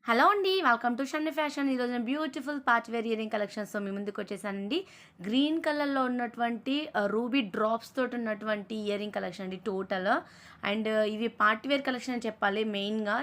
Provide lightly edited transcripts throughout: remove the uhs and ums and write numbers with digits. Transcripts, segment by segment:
Hello అండి, welcome to Shanni fashion. ఈరోజు నేను బ్యూటిఫుల్ పార్టీ వేర్ ఇయరింగ్ కలెక్షన్స్తో మీ ముందుకు వచ్చేసానండి. గ్రీన్ కలర్లో ఉన్నటువంటి రూబీ డ్రాప్స్ తోటి ఉన్నటువంటి ఇయరింగ్ కలెక్షన్ అండి టోటల్. అండ్ ఇవి పార్టీ వేర్ కలెక్షన్ అని చెప్పాలి. మెయిన్గా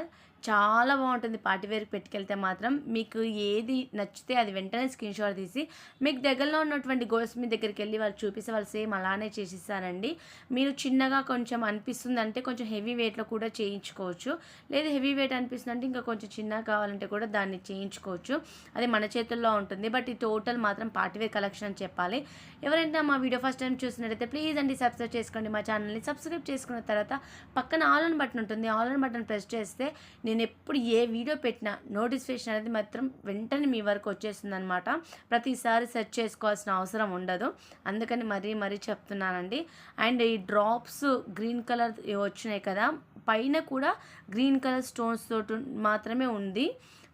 చాలా బాగుంటుంది పార్టీ వేర్కి పెట్టుకెళ్తే మాత్రం. మీకు ఏది నచ్చితే అది వెంటనే స్క్రీన్ షాట్ తీసి మీకు దగ్గరలో ఉన్నటువంటి గోల్స్ మీ దగ్గరికి వెళ్ళి వాళ్ళు చూపిస్తే వాళ్ళు సేమ్ అలానే చేసిస్తారండి. మీరు చిన్నగా కొంచెం అనిపిస్తుంది అంటే కొంచెం హెవీ వెయిట్లో కూడా చేయించుకోవచ్చు. లేదు హెవీ వెయిట్ అనిపిస్తుంది అంటే ఇంకా కొంచెం చిన్నగా కావాలంటే కూడా దాన్ని చేయించుకోవచ్చు. అది మన చేతుల్లో ఉంటుంది. బట్ ఈ టోటల్ మాత్రం పార్టీ వేర్ కలెక్షన్ అని చెప్పాలి. ఎవరైనా మా వీడియో ఫస్ట్ టైం చూసినట్టయితే ప్లీజ్ అండి సబ్స్క్రైబ్ చేసుకోండి మా ఛానల్ని. సబ్స్క్రైబ్ చేసుకున్న తర్వాత పక్కన ఆల్ అని బటన్ ఉంటుంది. ఆల్ అని బటన్ ప్రెస్ చేస్తే నేను ఎప్పుడు ఏ వీడియో పెట్టినా నోటిఫికేషన్ అనేది మాత్రం వెంటనే మీ వరకు వచ్చేస్తుంది అనమాట. ప్రతిసారి సెర్చ్ చేసుకోవాల్సిన అవసరం ఉండదు. అందుకని మరీ చెప్తున్నానండి. అండ్ ఈ డ్రాప్స్ గ్రీన్ కలర్ వచ్చినాయి కదా, పైన కూడా గ్రీన్ కలర్ స్టోన్స్ తోటి మాత్రమే ఉంది.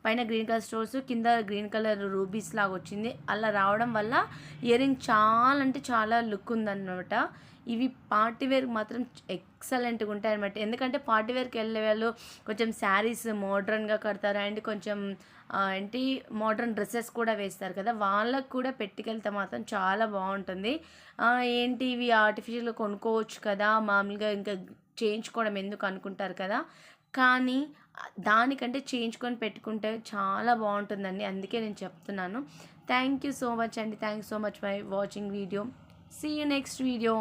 పైన గ్రీన్ కలర్ స్టోన్స్, కింద గ్రీన్ కలర్ రూబీస్ లాగా వచ్చింది. అలా రావడం వల్ల ఇయర్ రింగ్ చాలా అంటే చాలా లుక్ ఉందన్నమాట. ఇవి పార్టీ వేర్కి మాత్రం ఎక్సలెంట్గా ఉంటాయి అనమాట. ఎందుకంటే పార్టీ వేర్కి వెళ్ళే వాళ్ళు కొంచెం శారీస్ మోడ్రన్గా కడతారు అండ్ కొంచెం ఏంటి మోడ్రన్ డ్రెస్సెస్ కూడా వేస్తారు కదా, వాళ్ళకు కూడా పెట్టుకెళ్తే మాత్రం చాలా బాగుంటుంది. ఏంటి ఇవి ఆర్టిఫిషియల్గా కొనుక్కోవచ్చు కదా, మామూలుగా ఇంకా చేయించుకోవడం ఎందుకు అనుకుంటారు కదా, కానీ దానికంటే చేయించుకొని పెట్టుకుంటే చాలా బాగుంటుందండి. అందుకే నేను చెప్తున్నాను. థ్యాంక్ యూ సో మచ్ అండి. Thank you so much for watching video. See you next video.